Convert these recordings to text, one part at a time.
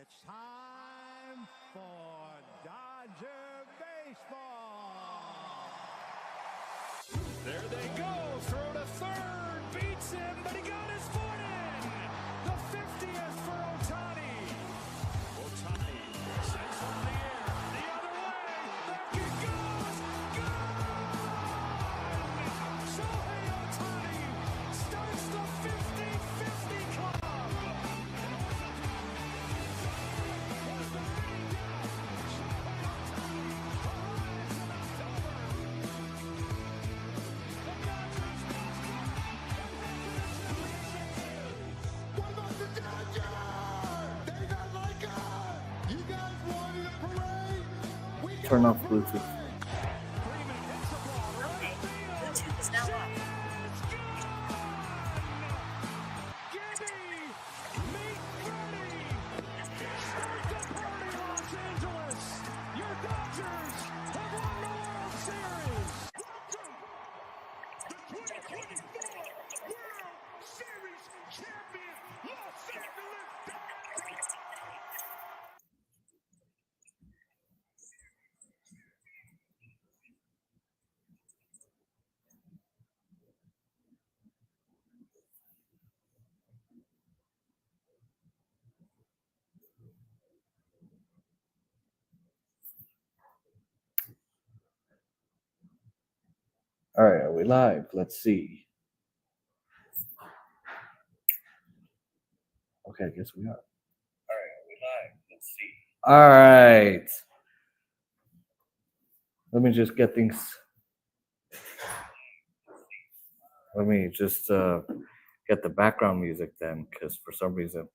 It's time for Dodger baseball. There they go. Throw to third. Beats him, but he got his foot in. The 50th for Ohtani. Ohtani sends one in the air. The other way. Back it goes. Gone! Shohei Ohtani starts the 50-50 club. What about the Dodgers? They got like us. You guys wanted a parade? We got Turn off a Bluetooth. parade. Freeman hits the ball right Okay, field. Bluetooth is now off. Gibby, meet Freddie. Start the party, Los Angeles. Your Dodgers have won the World Series. The 2024 World Series champion, Los Angeles Dodgers. All right, are we live? Let's see. Okay, I guess we are. All right, are we live? Let's see. All right. Let me just get things. Let me just get the background music then, because for some reason,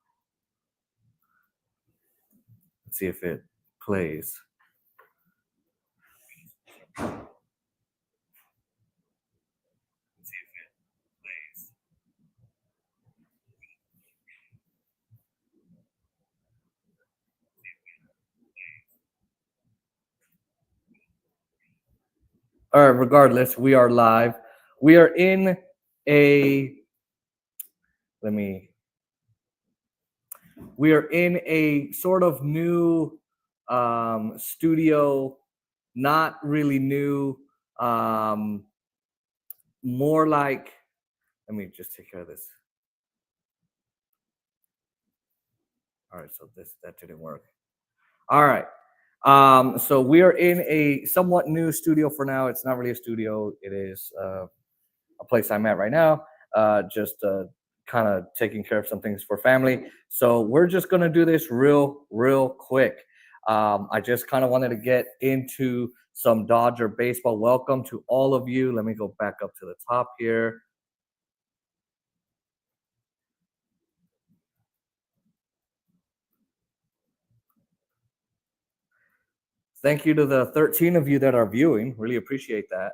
let's see if it plays. All right, regardless, we are live. We are in a we are in a sort of new studio, not really new, more like, let me just take care of this. All right, so that didn't work. All right. So we are in a somewhat new studio for now. It's not really a studio. It is a place I'm at right now, just kind of taking care of some things for family. So we're just going to do this real quick. I just kind of wanted to get into some Dodger baseball. Welcome to all of you. Let me go back up to the top here. Thank you to the 13 of you that are viewing. Really appreciate that.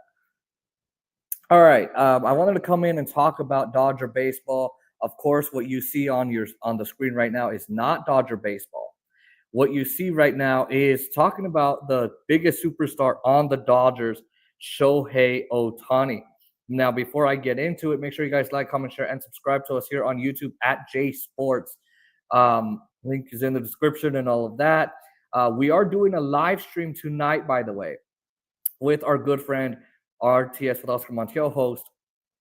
All right. I wanted to come in and talk about Dodger baseball. Of course, what you see on the screen right now is not Dodger baseball. What you see right now is talking about the biggest superstar on the Dodgers, Shohei Ohtani. Now, before I get into it, make sure you guys like, comment, share, and subscribe to us here on YouTube at J Sports. Link is in the description and all of that. We are doing a live stream tonight, by the way, with our good friend RTS with Oscar Montiel host.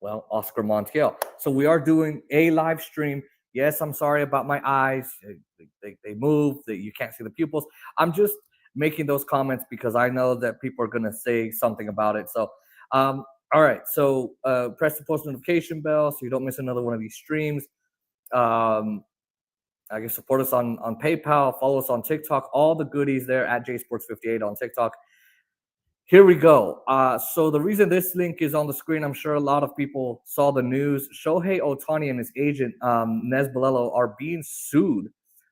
Well, Oscar Montiel. So we are doing a live stream. Yes, I'm sorry about my eyes. They move. You can't see the pupils. I'm just making those comments because I know that people are going to say something about it. So, all right. So press the post notification bell so you don't miss another one of these streams. I can support us on PayPal. Follow us on TikTok. All the goodies there at JSports58 on TikTok. Here we go. So the reason this link is on the screen, I'm sure a lot of people saw the news. Shohei Ohtani and his agent, Nez Balelo, are being sued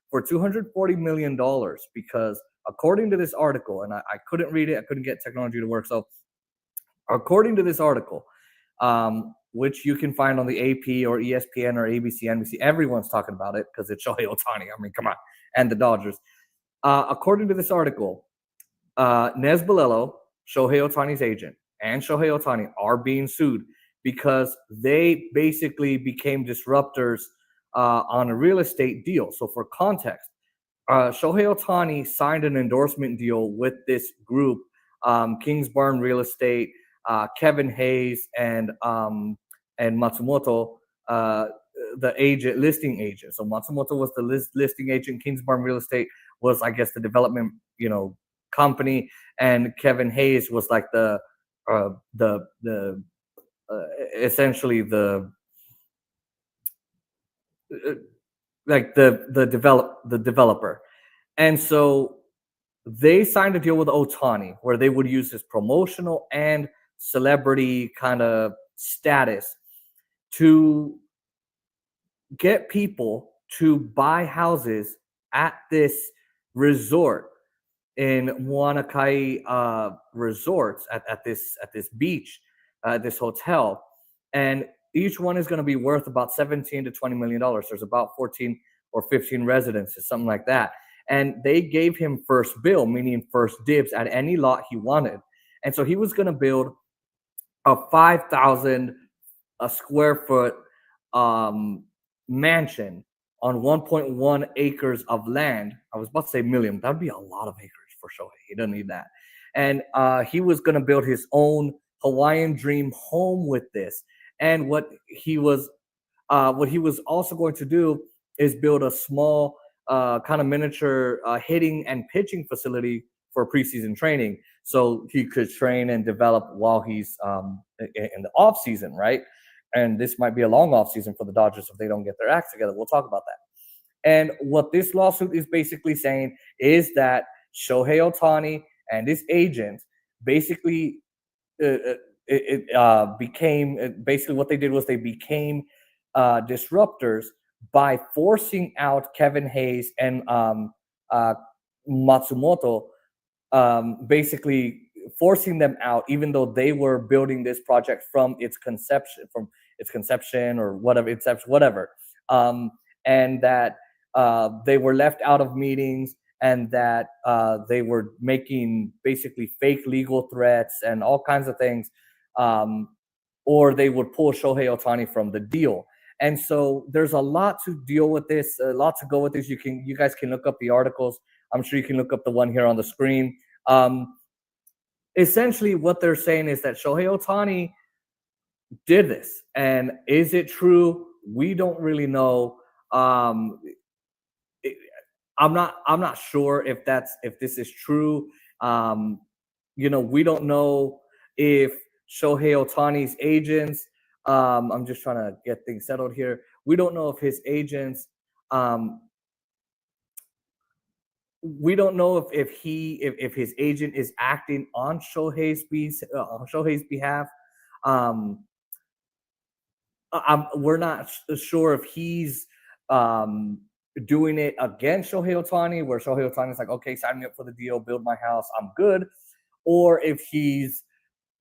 for $240 million because according to this article, and I couldn't read it, I couldn't get technology to work. So according to this article, which you can find on the AP or ESPN or ABC, NBC, everyone's talking about it because it's Shohei Ohtani. I mean, come on. And the Dodgers. According to this article, Nez Balelo, Shohei Ohtani's agent, and Shohei Ohtani are being sued because they basically became disruptors on a real estate deal. So for context, Shohei Ohtani signed an endorsement deal with this group, Kingsbarn Real Estate, Kevin Hayes, and Matsumoto, the agent, listing agent. So Matsumoto was the listing agent. Kingsbarn Real Estate was, I guess, the development, company, and Kevin Hayes was like the essentially the like the developer. And so they signed a deal with Ohtani where they would use his promotional and celebrity kind of status to get people to buy houses at this resort in Muanakai resorts at this beach, this hotel, and each one is going to be worth about $17 to $20 million. There's about 14 or 15 residences, something like that. And they gave him first bill, meaning first dibs at any lot he wanted. And so he was going to build a 5,000 square foot mansion on 1.1 acres of land. I was about to say million. That'd be a lot of acres for Shohei. He doesn't need that. And he was going to build his own Hawaiian dream home with this. And what he was also going to do is build a small kind of miniature hitting and pitching facility for preseason training, so he could train and develop while he's in the off season, right? And this might be a long off season for the Dodgers if they don't get their acts together. We'll talk about that. And what this lawsuit is basically saying is that Shohei Ohtani and his agent basically became basically what they did was they became disruptors by forcing out Kevin Hayes and Matsumoto, basically forcing them out, even though they were building this project from its conception or whatever, and that they were left out of meetings, and that they were making basically fake legal threats and all kinds of things, or they would pull Shohei Ohtani from the deal. And so there's a lot to deal with this, a lot to go with this. You guys can look up the articles. I'm sure you can look up the one here on the screen. Essentially, what they're saying is that Shohei Ohtani did this, and is it true? We don't really know. I'm not sure if this is true. We don't know if Shohei Ohtani's agents. I'm just trying to get things settled here. We don't know if his agents. We don't know if his agent is acting on Shohei's behalf. We're not sure if he's doing it against Shohei Ohtani, where Shohei Ohtani is like, okay, sign me up for the deal, build my house, I'm good, or if he's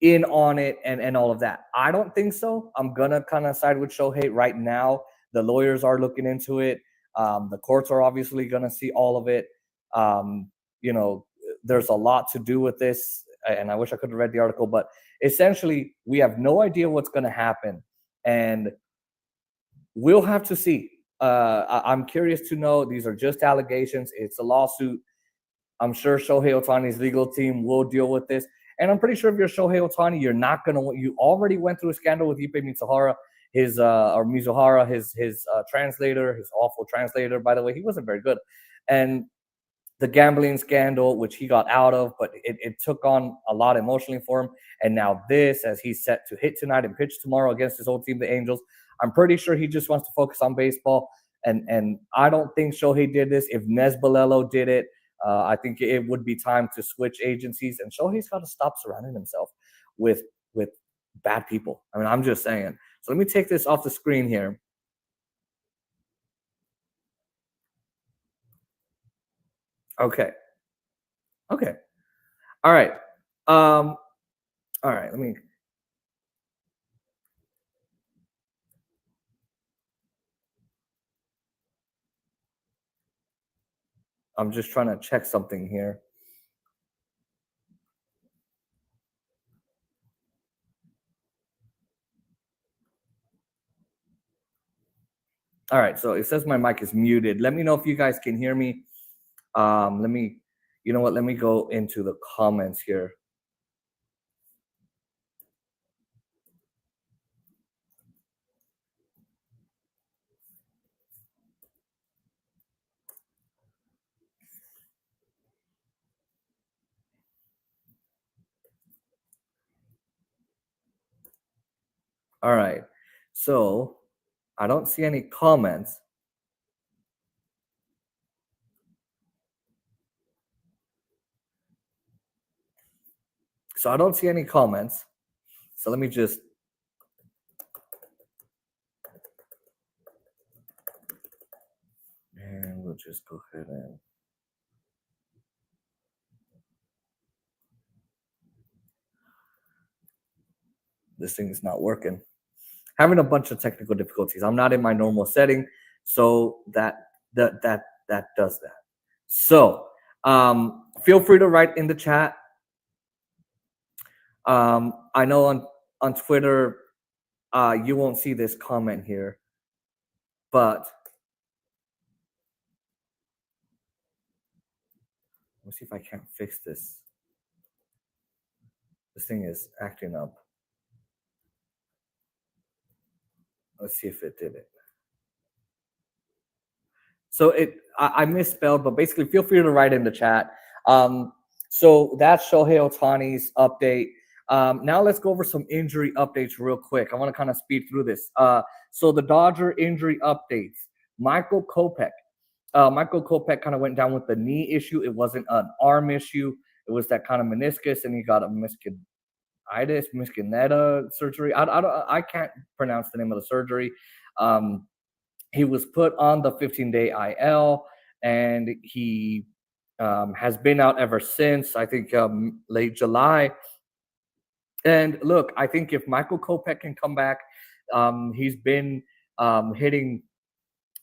in on it and all of that. I don't think so. I'm gonna kind of side with Shohei right now. The lawyers are looking into it. The courts are obviously gonna see all of it. There's a lot to do with this, and I wish I could have read the article, but essentially we have no idea what's going to happen, and we'll have to see. I'm curious to know. These are just allegations. It's a lawsuit. I'm sure Shohei Ohtani's legal team will deal with this, and I'm pretty sure if you're Shohei Ohtani, you're not going to. You already went through a scandal with Ippei Mizuhara, his translator, his awful translator. By the way, he wasn't very good, and the gambling scandal, which he got out of, but it took on a lot emotionally for him. And now this, as he's set to hit tonight and pitch tomorrow against his old team, the Angels. I'm pretty sure he just wants to focus on baseball. And I don't think Shohei did this. If Nesbalello did it, I think it would be time to switch agencies. And Shohei's got to stop surrounding himself with bad people. I mean, I'm just saying. So let me take this off the screen here. Okay. All right. All right. I'm just trying to check something here. All right. So it says my mic is muted. Let me know if you guys can hear me. Let me, you know what? Let me go into the comments here. All right. So I don't see any comments. So I don't see any comments. So let me just. And we'll just go ahead and. This thing is not working. Having a bunch of technical difficulties. I'm not in my normal setting, so that does that. So feel free to write in the chat. I know on Twitter you won't see this comment here, but let's see if I can't fix this. This thing is acting up. Let's see if it did it. So I misspelled, but basically feel free to write in the chat. So that's Shohei Ohtani's update. Now let's go over some injury updates real quick. I want to kind of speed through this. So the Dodger injury updates. Michael Kopech kind of went down with the knee issue. It wasn't an arm issue. It was that kind of meniscus, and he got a meniscus surgery. I can't pronounce the name of the surgery. He was put on the 15-day IL, and he has been out ever since, I think late July. And look, I think if Michael Kopech can come back, he's been hitting.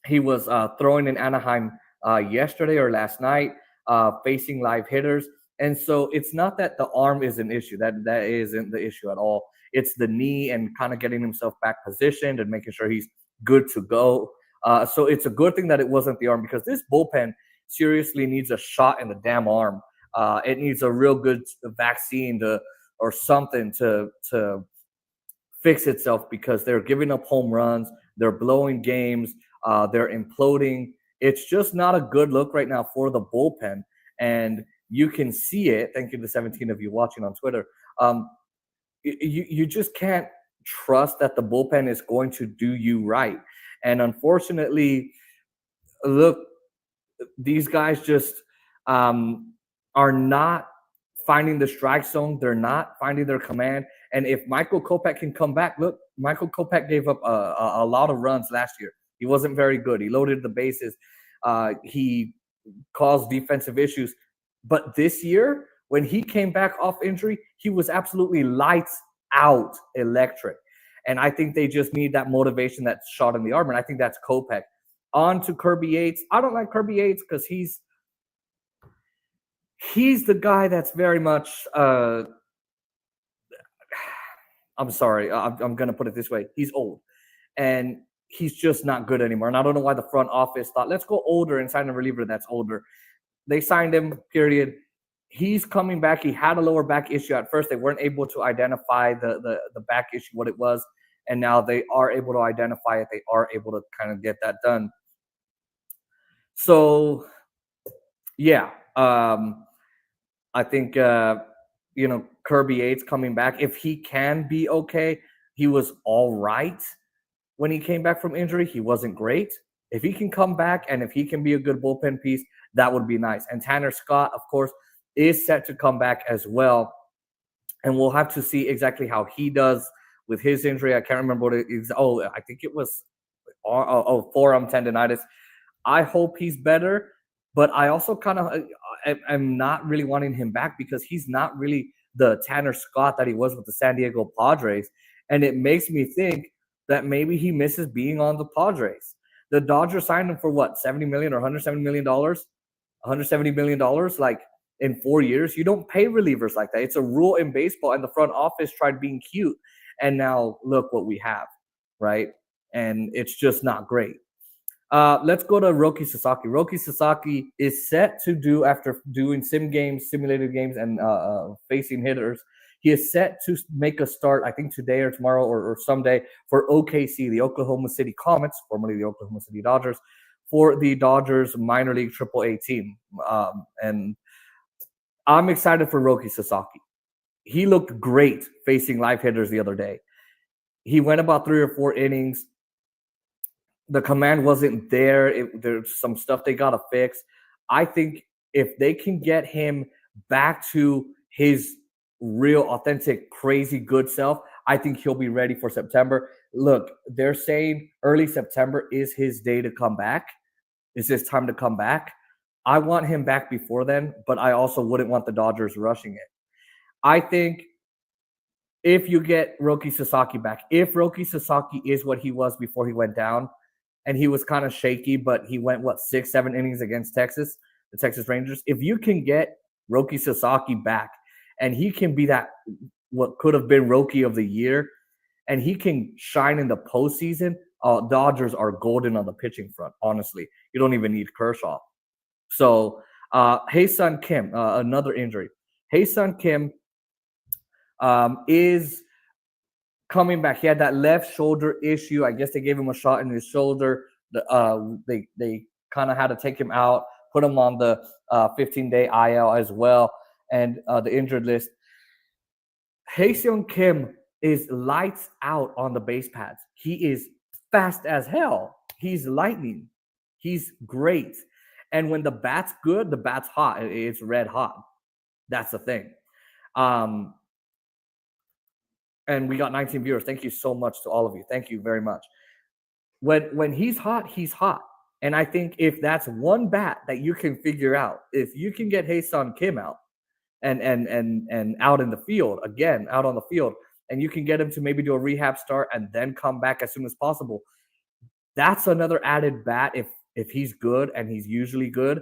He was throwing in Anaheim yesterday or last night, facing live hitters. And so it's not that the arm is an issue. That isn't the issue at all. It's the knee and kind of getting himself back positioned and making sure he's good to go. So it's a good thing that it wasn't the arm, because this bullpen seriously needs a shot in the damn arm. It needs a real good vaccine or something to fix itself, because they're giving up home runs, they're blowing games, they're imploding. It's just not a good look right now for the bullpen, and you can see it. Thank you to 17 of you watching on Twitter. You just can't trust that the bullpen is going to do you right. And unfortunately, look, these guys just are not finding the strike zone. They're not finding their command. And if Michael Kopech can come back, look, Michael Kopech gave up a lot of runs last year. He wasn't very good. He loaded the bases. He caused defensive issues. But this year, when he came back off injury, he was absolutely lights out electric. And I think they just need that motivation, that shot in the arm. And I think that's Kopech. On to Kirby Yates. I don't like Kirby Yates because he's the guy that's very much I'm sorry, I'm going to put it this way. He's old. And he's just not good anymore. And I don't know why the front office thought, let's go older and sign a reliever that's older. They signed him, period. He's coming back. He had a lower back issue at first. They weren't able to identify the back issue, what it was. And now they are able to identify it. They are able to kind of get that done. So, yeah. I think, Kirby Yates coming back, if he can be okay, he was all right when he came back from injury. He wasn't great. If he can come back and if he can be a good bullpen piece, that would be nice. And Tanner Scott, of course, is set to come back as well. And we'll have to see exactly how he does with his injury. I can't remember what it is. Oh, I think it was forearm tendonitis. I hope he's better, but I also kind of am not really wanting him back, because he's not really the Tanner Scott that he was with the San Diego Padres. And it makes me think that maybe he misses being on the Padres. The Dodgers signed him for what, $70 million or $170 million? $170 million, like in 4 years. You don't pay relievers like that. It's a rule in baseball, and the front office tried being cute. And now look what we have, right? And it's just not great. Let's go to Roki Sasaki. Roki Sasaki is set to do, after doing simulated games, and facing hitters, he is set to make a start, I think today or tomorrow or someday, for OKC, the Oklahoma City Comets, formerly the Oklahoma City Dodgers, for the Dodgers minor league AAA team. And I'm excited for Roki Sasaki. He looked great facing live hitters the other day. He went about 3 or 4 innings. The command wasn't there. There's some stuff they got to fix. I think if they can get him back to his real, authentic, crazy good self, I think he'll be ready for September. Look, they're saying early September is his day to come back. It's his time to come back. I want him back before then, but I also wouldn't want the Dodgers rushing it. I think if you get Roki Sasaki back, if Roki Sasaki is what he was before he went down, and he was kind of shaky, but he went, 6-7 innings against Texas, the Texas Rangers. If you can get Roki Sasaki back, and he can be that, what could have been Roki of the year, and he can shine in the postseason, Dodgers are golden on the pitching front, honestly. You don't even need Kershaw. So, Hyeseong Kim, another injury. Hyeseong Kim is coming back. He had that left shoulder issue. I guess they gave him a shot in his shoulder. They kind of had to take him out, put him on the 15-day IL as well, and the injured list. Hyeseong Kim is lights out on the base pads. He is fast as hell. He's lightning. He's great. And when the bat's good, the bat's hot. It's red hot. That's the thing. And we got 19 viewers. Thank you so much to all of you. Thank you very much. When he's hot, he's hot. And I think if that's one bat that you can figure out, if you can get Hyeseong Kim out and out in the field, again, out on the field, and you can get him to maybe do a rehab start and then come back as soon as possible, that's another added bat if he's good, and he's usually good,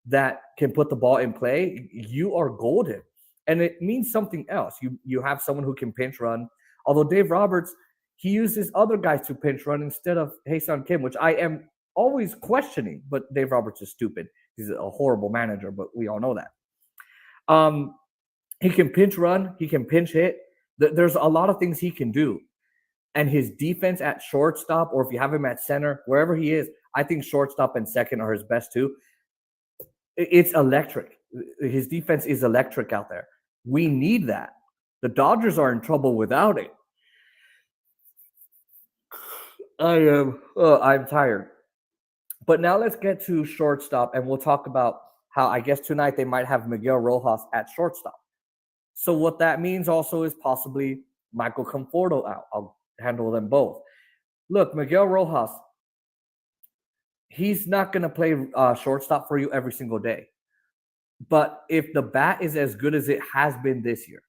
that can put the ball in play. You are golden. And it means something else. You have someone who can pinch run. Although Dave Roberts, he uses other guys to pinch run instead of Hyeseong Kim, which I am always questioning. But Dave Roberts is stupid. He's a horrible manager, but we all know that. He can pinch run. He can pinch hit. There's a lot of things he can do. And his defense at shortstop, or if you have him at center, wherever he is, I think shortstop and second are his best too. It's electric. His defense is electric out there. We need that. The Dodgers are in trouble without it. I'm tired. But now let's get to shortstop, and we'll talk about how I guess tonight they might have Miguel Rojas at shortstop. So what that means also is possibly Michael Conforto out. I'll handle them both. Look, Miguel Rojas, he's not going to play shortstop for you every single day. But if the bat is as good as it has been this year,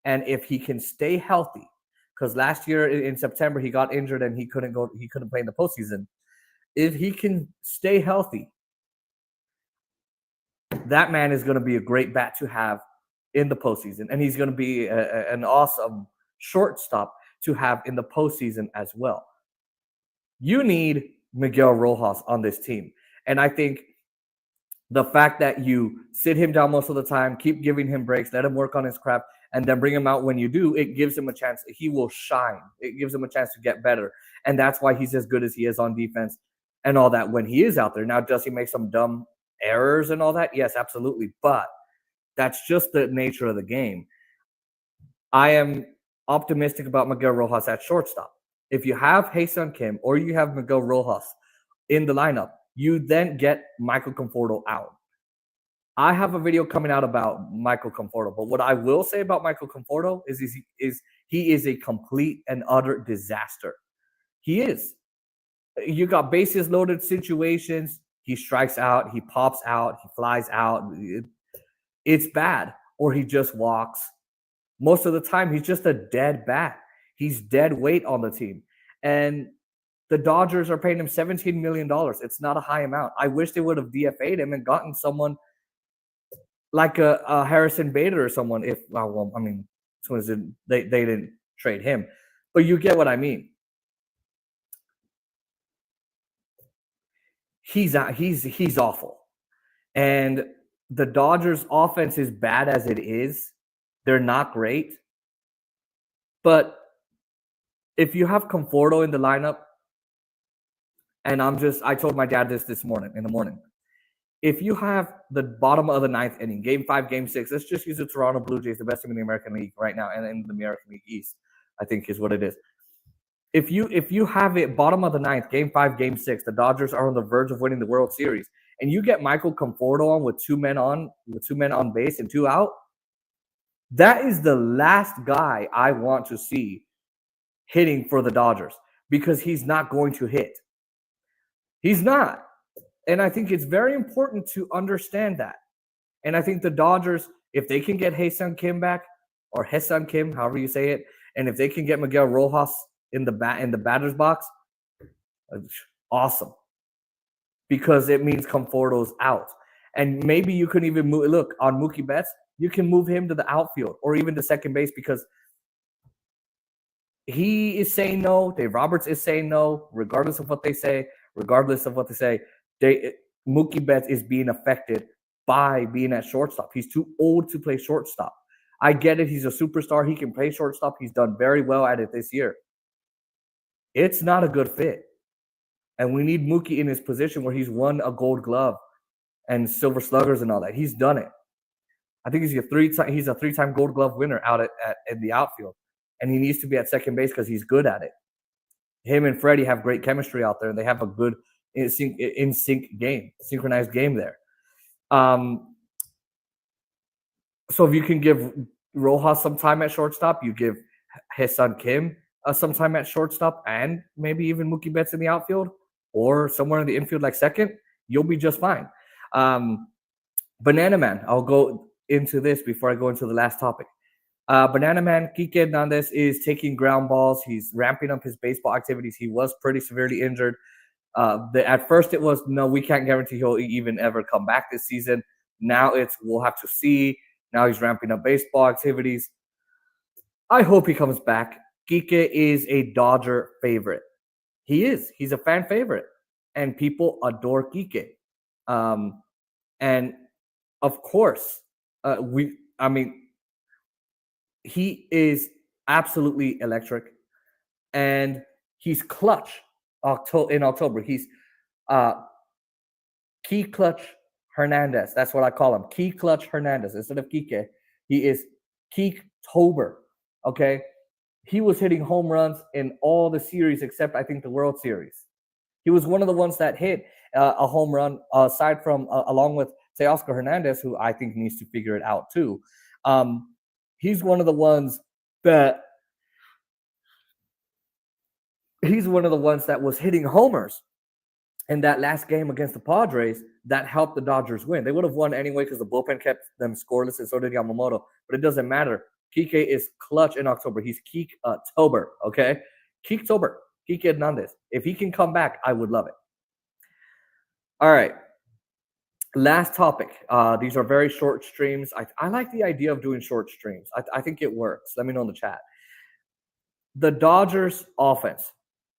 and if he can stay healthy, because last year in September he got injured and he couldn't play in the postseason. If he can stay healthy, that man is going to be a great bat to have in the postseason, and he's going to be an awesome shortstop to have in the postseason as well. You need Miguel Rojas on this team, and I think the fact that you sit him down most of the time, keep giving him breaks, let him work on his craft, and then bring him out when you do, it gives him a chance. He will shine. It gives him a chance to get better. And that's why he's as good as he is on defense and all that when he is out there. Now, does he make some dumb errors and all that? Yes, absolutely. But that's just the nature of the game. I am optimistic about Miguel Rojas at shortstop. If you have Hyeseong Kim or you have Miguel Rojas in the lineup, you then get Michael Conforto out. I have a video coming out about Michael Conforto, but what I will say about Michael Conforto is he is a complete and utter disaster. He is. You got bases loaded situations. He strikes out. He pops out. He flies out. It's bad. Or he just walks. Most of the time, he's just a dead bat. He's dead weight on the team. And the Dodgers are paying him $17 million. It's not a high amount. I wish they would have DFA'd him and gotten someone like a Harrison Bader or someone. They didn't trade him. But you get what I mean. he's awful. And the Dodgers offense is bad as it is. They're not great. But if you have Conforto in the lineup, and I told my dad this morning, in the morning. If you have the bottom of the ninth inning, game 5, game 6, let's just use the Toronto Blue Jays, the best team in the American League right now, and in the American League East, I think is what it is. If you have it bottom of the ninth, game 5, game 6, the Dodgers are on the verge of winning the World Series, and you get Michael Conforto on with two men on base and 2 out, that is the last guy I want to see hitting for the Dodgers because he's not going to hit. He's not. And I think it's very important to understand that. And I think the Dodgers, if they can get Hyeseong Kim back, or Hyeseong Kim, however you say it, and if they can get Miguel Rojas in the batter's box, awesome. Because it means Conforto's out. And maybe you could even look on Mookie Betts, you can move him to the outfield or even to second base because he is saying no. Dave Roberts is saying no, regardless of what they say. Mookie Betts is being affected by being at shortstop. He's too old to play shortstop. I get it. He's a superstar. He can play shortstop. He's done very well at it this year. It's not a good fit. And we need Mookie in his position where he's won a Gold Glove and Silver Sluggers and all that. He's done it. I think he's a three-time Gold Glove winner out in the outfield. And he needs to be at second base because he's good at it. Him and Freddie have great chemistry out there, and they have a good synchronized game there. So if you can give Rojas some time at shortstop, you give Hyeseong Kim some time at shortstop, and maybe even Mookie Betts in the outfield or somewhere in the infield like second, you'll be just fine. Banana Man, I'll go into this before I go into the last topic. Banana Man, Kike Hernandez is taking ground balls. He's ramping up his baseball activities. He was pretty severely injured. At first it was, no, we can't guarantee he'll even ever come back this season. Now we'll have to see. Now he's ramping up baseball activities. I hope he comes back. Kike is a Dodger favorite. He is. He's a fan favorite. And people adore Kike. And of course, he is absolutely electric, and he's clutch in October. He's Key Clutch Hernandez. That's what I call him. Key Clutch Hernandez. Instead of Kike, he is Key-tober. Okay? He was hitting home runs in all the series except, I think, the World Series. He was one of the ones that hit a home run, aside from, along with Teoscar Hernandez, who I think needs to figure it out too. He's one of the ones that was hitting homers in that last game against the Padres that helped the Dodgers win. They would have won anyway because the bullpen kept them scoreless, and so did Yamamoto. But it doesn't matter. Kike is clutch in October. He's Keek-tober, okay? Keek-tober, Kike Hernandez. If he can come back, I would love it. All right. Last topic. These are very short streams. I like the idea of doing short streams. I think it works. Let me know in the chat. The Dodgers offense.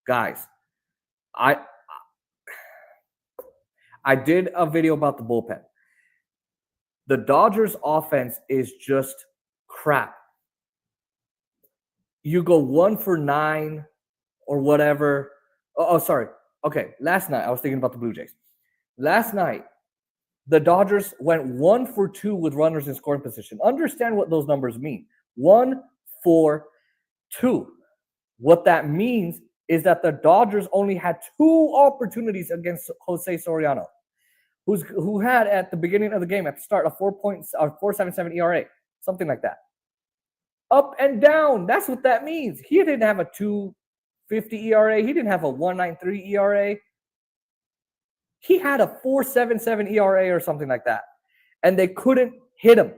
Guys, I did a video about the bullpen. The Dodgers offense is just crap. You go 1 for 9 or whatever. Oh, sorry. Okay, last night I was thinking about the Blue Jays. Last night, the Dodgers went 1 for 2 with runners in scoring position. Understand what those numbers mean. 1 for 2. What that means is that the Dodgers only had 2 opportunities against Jose Soriano, who had at the beginning of the game, at the start, a 4.77 ERA, something like that. Up and down. That's what that means. He didn't have a 2.50 ERA. He didn't have a 1.93 ERA. He had a 4.77 ERA or something like that. And they couldn't hit him.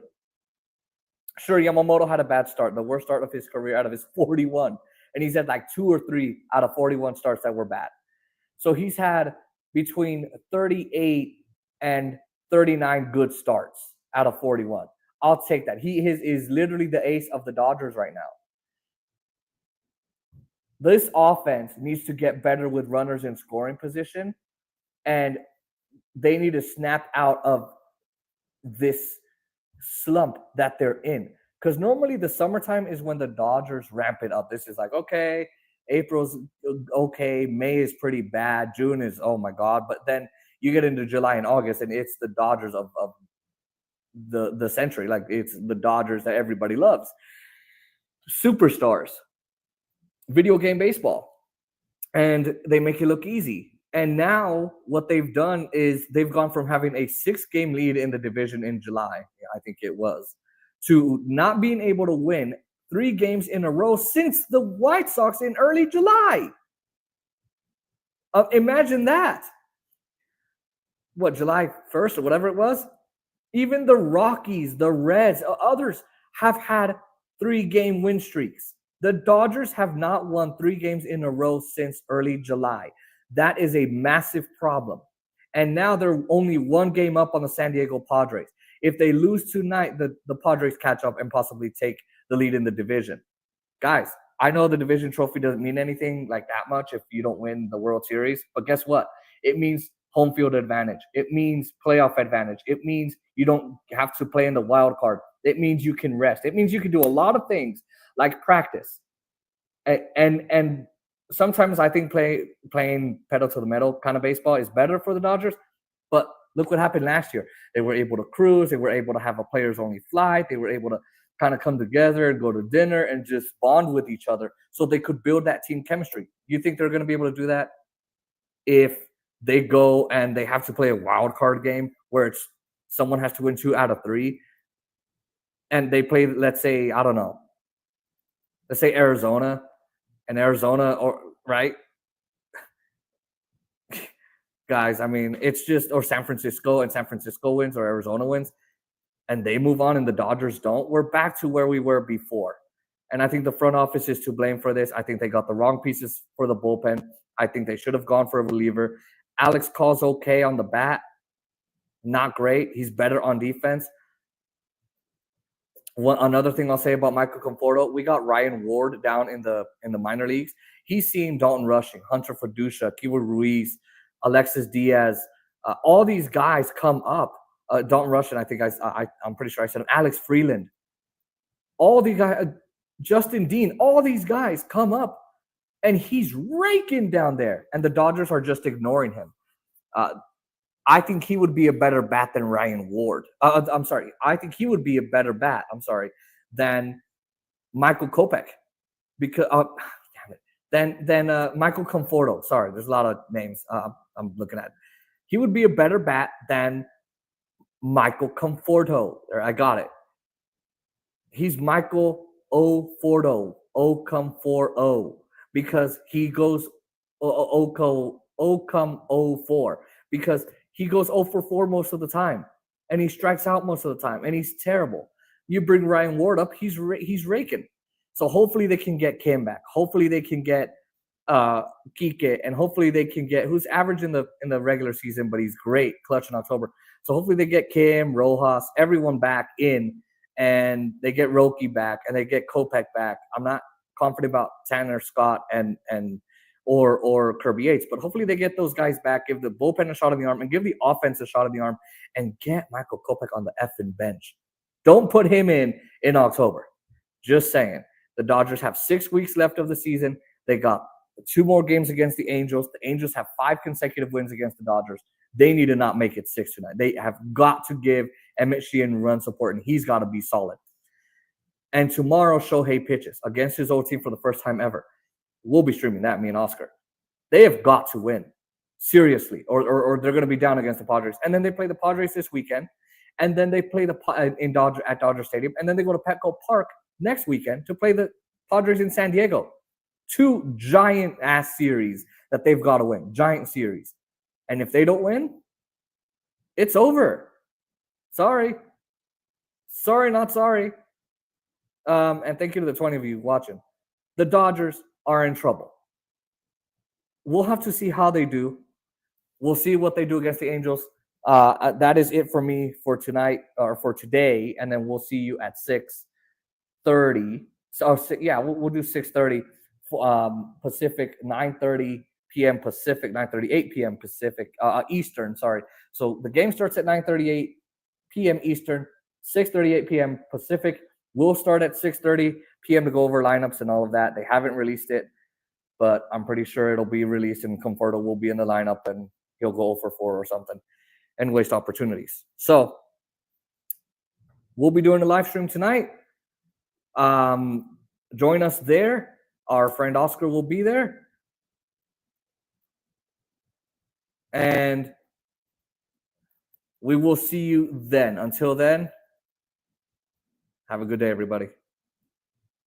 Sure, Yamamoto had a bad start, the worst start of his career out of his 41. And he's had like 2 or 3 out of 41 starts that were bad. So he's had between 38 and 39 good starts out of 41. I'll take that. He is literally the ace of the Dodgers right now. This offense needs to get better with runners in scoring position. And they need to snap out of this slump that they're in. Because normally the summertime is when the Dodgers ramp it up. This is like, okay, April's okay, May is pretty bad, June is, oh my God. But then you get into July and August, and it's the Dodgers of the century. Like, it's the Dodgers that everybody loves. Superstars, video game baseball. And they make it look easy. And now what they've done is they've gone from having a 6-game lead in the division in July, I think it was, to not being able to win 3 games in a row since the White Sox in early July. Imagine that. What, July 1st or whatever it was? Even the Rockies, the Reds, others have had 3-game win streaks. The Dodgers have not won 3 games in a row since early July. That is a massive problem. And now they're only 1 game up on the San Diego Padres. If they lose tonight, the Padres catch up and possibly take the lead in the division. Guys, I know the division trophy doesn't mean anything like that much if you don't win the World Series. But guess what? It means home field advantage. It means playoff advantage. It means you don't have to play in the wild card. It means you can rest. It means you can do a lot of things like practice. And sometimes I think playing pedal to the metal kind of baseball is better for the Dodgers. But look what happened last year. They were able to cruise. They were able to have a players-only flight. They were able to kind of come together and go to dinner and just bond with each other so they could build that team chemistry. You think they're going to be able to do that if they go and they have to play a wild card game where it's someone has to win 2 out of 3 and they play, let's say, I don't know, let's say Arizona, or right? Guys, I mean, it's just, or San Francisco, and San Francisco wins, or Arizona wins, and they move on and the Dodgers don't. We're back to where we were before. And I think the front office is to blame for this. I think they got the wrong pieces for the bullpen. I think they should have gone for a reliever. Alex Call's okay on the bat. Not great. He's better on defense. Another thing I'll say about Michael Conforto, we got Ryan Ward down in the minor leagues. He's seeing Dalton Rushing, Hunter Fedusha, Keyword Ruiz, Alexis Diaz. All these guys come up. Dalton Rushing, I think I'm pretty sure I said him. Alex Freeland. All these guys, Justin Dean, all these guys come up, and he's raking down there, and the Dodgers are just ignoring him. I think he would be a better bat than Ryan Ward. I'm sorry. I think he would be a better bat, than Michael Kopech. Because, than Michael Conforto. Sorry, there's a lot of names I'm looking at. He would be a better bat than Michael Conforto. There, I got it. He's Michael Conforto. Because he goes O4. Because he goes 0 for 4 most of the time, and he strikes out most of the time, and he's terrible. You bring Ryan Ward up, he's raking. So hopefully they can get Kim back. Hopefully they can get Kike, and hopefully they can get who's average in the regular season, but he's great clutch in October. So hopefully they get Kim, Rojas, everyone back in, and they get Roki back, and they get Kopech back. I'm not confident about Tanner Scott or Kirby Yates, but hopefully they get those guys back, give the bullpen a shot in the arm, and give the offense a shot in the arm, and get Michael Kopech on the effing bench. Don't put him in October. Just saying. The Dodgers have 6 weeks left of the season. They got 2 more games against the Angels. The Angels have 5 consecutive wins against the Dodgers. They need to not make it 6 tonight. They have got to give Emmett Sheehan run support, and he's got to be solid. And tomorrow, Shohei pitches against his old team for the first time ever. We'll be streaming that, me and Oscar. They have got to win, seriously, or they're going to be down against the Padres. And then they play the Padres this weekend, and then they play at Dodger Stadium, and then they go to Petco Park next weekend to play the Padres in San Diego. 2 giant-ass series that they've got to win, giant series. And if they don't win, it's over. Sorry, not sorry. And thank you to the 20 of you watching. The Dodgers are in trouble. We'll have to see how they do. We'll see what they do against the Angels. That is it for me for tonight, or for today, and then we'll see you at 6:30. So yeah, we'll do 6:30 Pacific, 9:30 p.m. Pacific, 9:38 p.m. Pacific, Eastern. Sorry. So the game starts at 9:38 p.m. Eastern, 6:38 p.m. Pacific. We'll start at 6:30 p.m. to go over lineups and all of that. They haven't released it, but I'm pretty sure it'll be released and Conforto will be in the lineup and he'll go for 4 or something and waste opportunities. So we'll be doing a live stream tonight. Join us there. Our friend Oscar will be there. And we will see you then. Until then, have a good day, everybody.